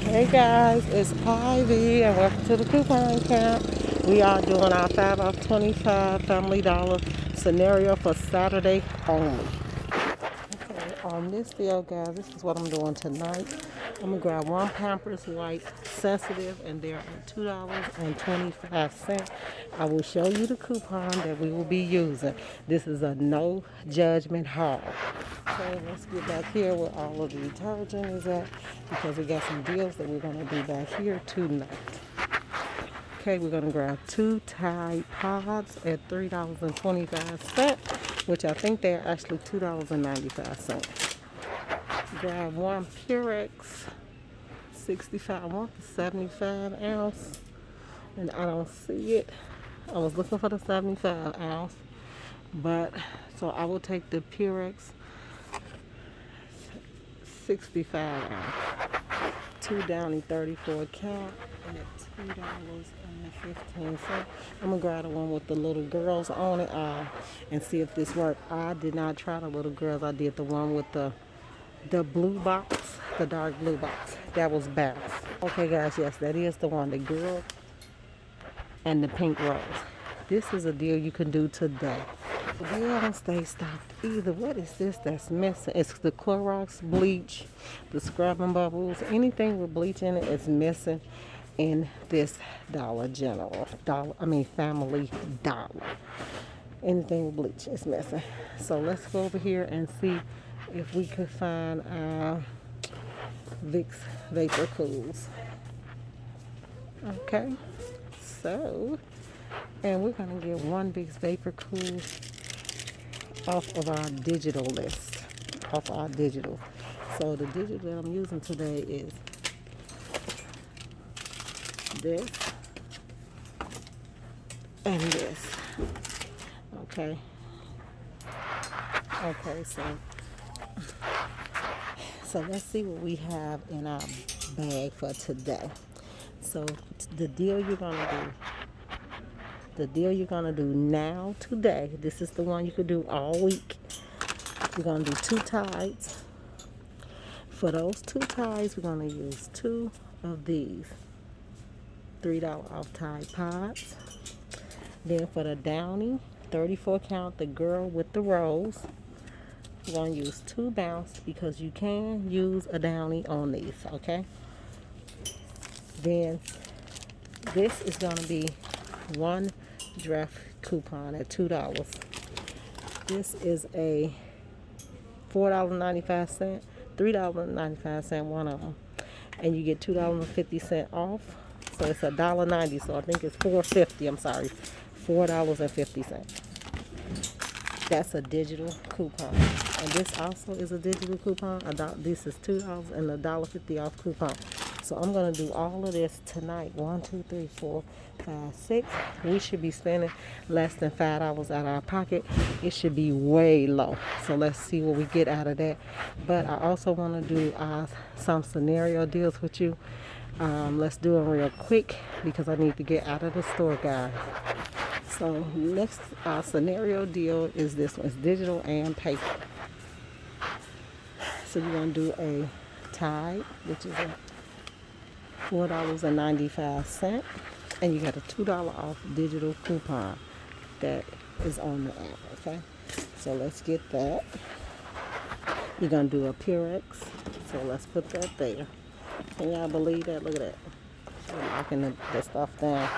Hey guys, it's Ivy and welcome to the coupon camp. We are doing our 5 off 25 Family Dollar scenario for Saturday only. Okay, on this deal, guys, this is what I'm doing tonight. I'm gonna grab one Pampers White Sensitive, and they're at $2.25. I will show you the coupon that we will be using. This is a no judgment haul. Okay, let's get back here where all of the detergent is at because we got some deals that we're gonna do back here tonight. Okay, we're gonna grab two Tide Pods at $3.25, which I think they're actually $2.95. Grab one Purex 65. I want the 75 ounce, and I don't see it. I was looking for the 75 ounce, but so I will take the Purex 65 ounce. Two Downy 34 count at $2.15. I'm gonna grab the one with the little girls on it and see if this worked. I did not try the little girls. I did the one with the blue box, the dark blue box. That was bounced. Okay, guys, yes, that is the one, the girl and the pink rose. This is a deal you can do today. They don't stay stocked either. What is this that's missing? It's the Clorox bleach, the scrubbing bubbles. Anything with bleach in it is missing in this Family Dollar. Anything with bleach is missing. So let's go over here and see if we could find Vicks Vapor Cools. Okay, so, and we're gonna get one Vicks Vapor Cool off of our digital list, off our digital. So the digital that I'm using today is this and this. Okay. Okay, so let's see what we have in our bag for today. So the deal you're gonna do now today, this is the one you could do all week. We're gonna do two Tides. For those two Tides, we're gonna use two of these $3 off Tide Pods. Then for the Downy 34 count, the girl with the rose, we're gonna use two Bounce because you can use a Downy on these, okay? Then this is gonna be one draft coupon at $2. This is a $4.95, $3.95, one of them, and you get $2.50 off. So it's $1.90. So I think it's $4.50. I'm sorry, $4.50. That's a digital coupon, and this also is a digital coupon. This is $2 and $1.50 off coupon. So I'm gonna do all of this tonight. 1, 2, 3, 4, 5, 6. We should be spending less than $5 out of our pocket. It should be way low. So let's see what we get out of that. But I also want to do some scenario deals with you. Let's do them real quick because I need to get out of the store, guys. So next scenario deal is this one. It's digital and paper. So you're gonna do a Tide, which is a $4.95, and you got a $2 off digital coupon that is on the app, okay? So let's get that. You're gonna do a Purex, so let's put that there. Can y'all believe that? Look at that. I'm knocking the stuff down.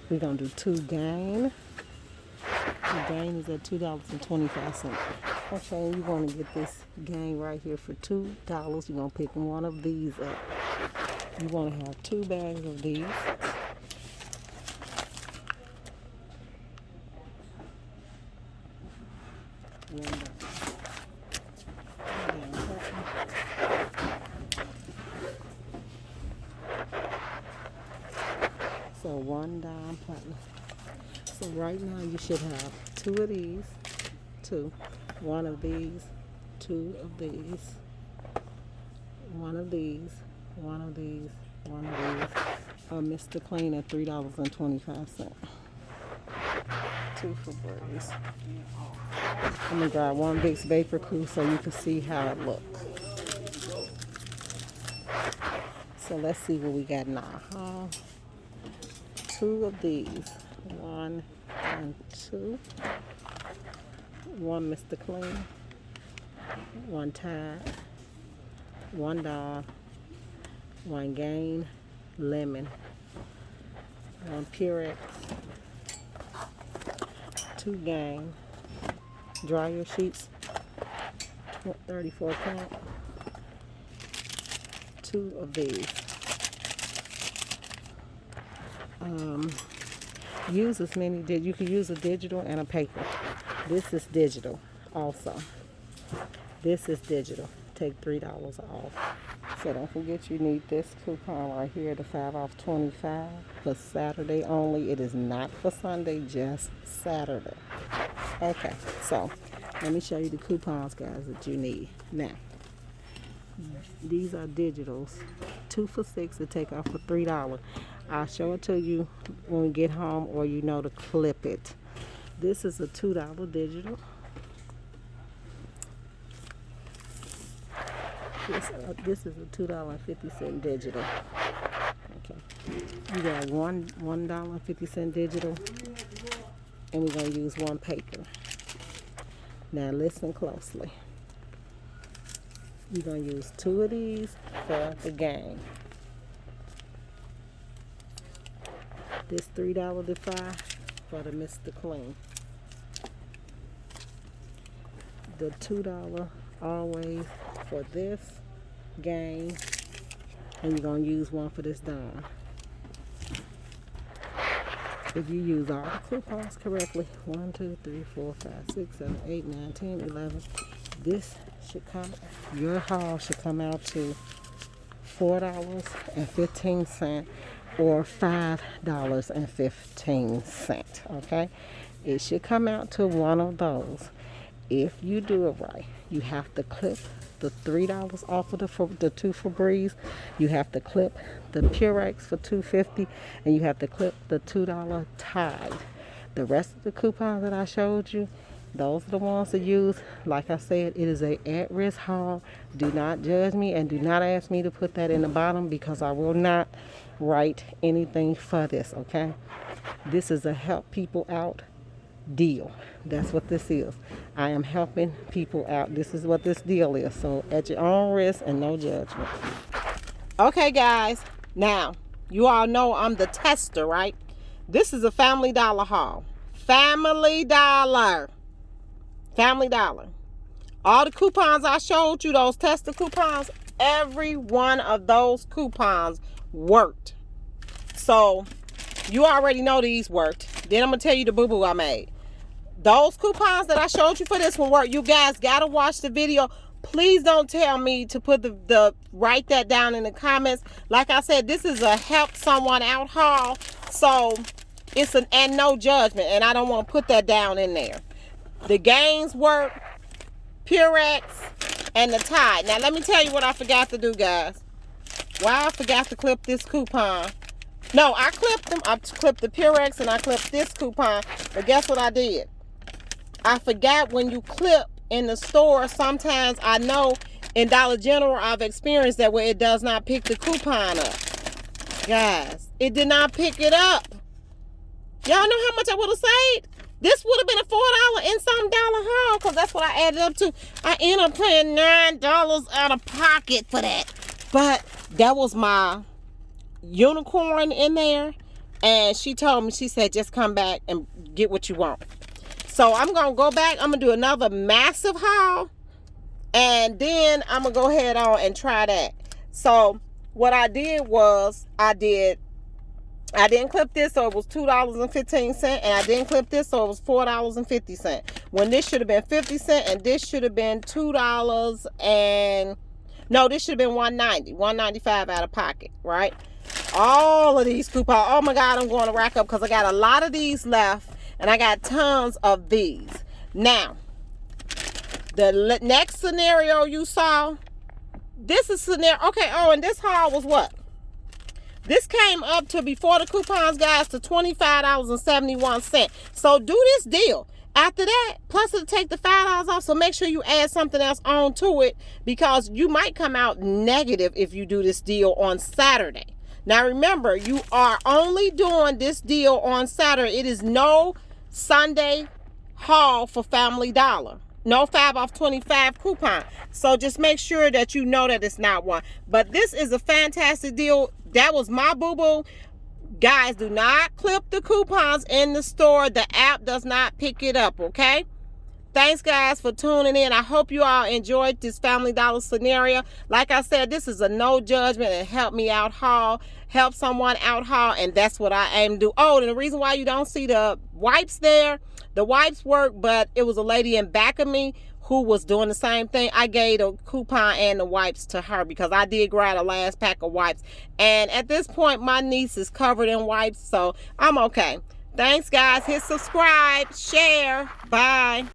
We're gonna do two Gain. The Gain is at $2.25. Okay, you want to get this Gain right here for $2. You're gonna pick one of these up. You want to have two bags of these. So $1 platinum. So right now you should have two of these, one of these, two of these, one of these, one of these, one of these. Mr. Clean at $3.25. Two Febreze. I'm gonna grab one Vicks Vapor Cool so you can see how it looks. So let's see what we got now. Two of these. 1 and 2. 1 Mr. Clean. 1 Tide. 1 Dog. 1 Gain. Lemon. 1 Purex. 2 Gain. Dryer sheets. 34 count. 2 of these. Use as many. You can use a digital and a paper. This is digital also. This is digital. Take $3 off. So don't forget you need this coupon right here, the 5 off 25 for Saturday only. It is not for Sunday, just Saturday. Okay, so let me show you the coupons, guys, that you need. Now, these are digitals. 2 for $6 to take off for $3. I'll show it to you when we get home, or you know to clip it. This is a $2 digital. This is a $2.50 digital. Okay. You got $1.50 digital, and we're going to use 1 paper. Now listen closely. You're going to use 2 of these for the game. This $3 Defy for the Mr. Clean. The $2 Always for this game, and you're going to use 1 for this Dawn. If you use all the coupons correctly, 1, 2, 3, 4, 5, 6, 7, 8, 9, 10, 11, this should come, your haul should come out to $4.15 or $5.15. Okay, it should come out to one of those. If you do it right, you have to clip the $3 off of the 2 Febreze. You have to clip the Purex for $2.50, and you have to clip the $2 Tide. The rest of the coupons that I showed you, those are the ones to use. Like I said, it is a at-risk haul. Do not judge me, and do not ask me to put that in the bottom, because I will not write anything for this, okay? This is a help people out deal. That's what this is. I am helping people out. This is what this deal is. So at your own risk and no judgment. Okay, guys. Now, you all know I'm the tester, right? This is a Family Dollar haul. Family Dollar. Family Dollar. All the coupons I showed you, those tester coupons, every one of those coupons worked. So you already know these worked. Then I'm going to tell you the boo-boo I made. Those coupons that I showed you for this one work. You guys got to watch the video. Please don't tell me to put write that down in the comments. Like I said, this is a help someone out haul. So it's and no judgment. And I don't want to put that down in there. The gains work, Purex, and the Tide. Now let me tell you what I forgot to do, guys. Why I forgot to clip this coupon. No, I clipped them. I clipped the Purex and I clipped this coupon. But guess what I did? I forgot when you clip in the store, sometimes I know in Dollar General I've experienced that where it does not pick the coupon up. Guys, it did not pick it up. Y'all know how much I would have saved? This would have been a $4 and some dollar haul, because that's what I added up to. I ended up paying $9 out of pocket for that. But that was my unicorn in there, and she told me, she said, just come back and get what you want. So I'm gonna go back, I'm gonna do another massive haul, and then I'm gonna go ahead on and try that. So what I did was I didn't clip this, so it was $2.15, and I didn't clip this, so it was $4.50, when this should have been 50 cents, and this should have been $2 and no, this should have been $1.95 out of pocket, right? All of these coupons. Oh my God, I'm going to rack up because I got a lot of these left, and I got tons of these. Now, the next scenario you saw, this is scenario. Okay, oh, and this haul was what? This came up to, before the coupons, guys, to $25.71. So do this deal. After that, plus it'll take the $5 off. So make sure you add something else on to it, because you might come out negative if you do this deal on Saturday. Now remember, you are only doing this deal on Saturday. It is no Sunday haul for Family Dollar. No 5 off 25 coupon. So just make sure that you know that it's not one. But this is a fantastic deal. That was my boo-boo. Guys, do not clip the coupons in the store. The app does not pick it up, okay? Thanks, guys, for tuning in. I hope you all enjoyed this Family Dollar scenario. Like I said, this is a no judgment and help me out haul. Help someone out haul, and that's what I aim to do. Oh, and the reason why you don't see the wipes there, the wipes work, but it was a lady in back of me who was doing the same thing. I gave the coupon and the wipes to her because I did grab the last pack of wipes. And at this point, my niece is covered in wipes, so I'm okay. Thanks, guys. Hit subscribe, share. Bye.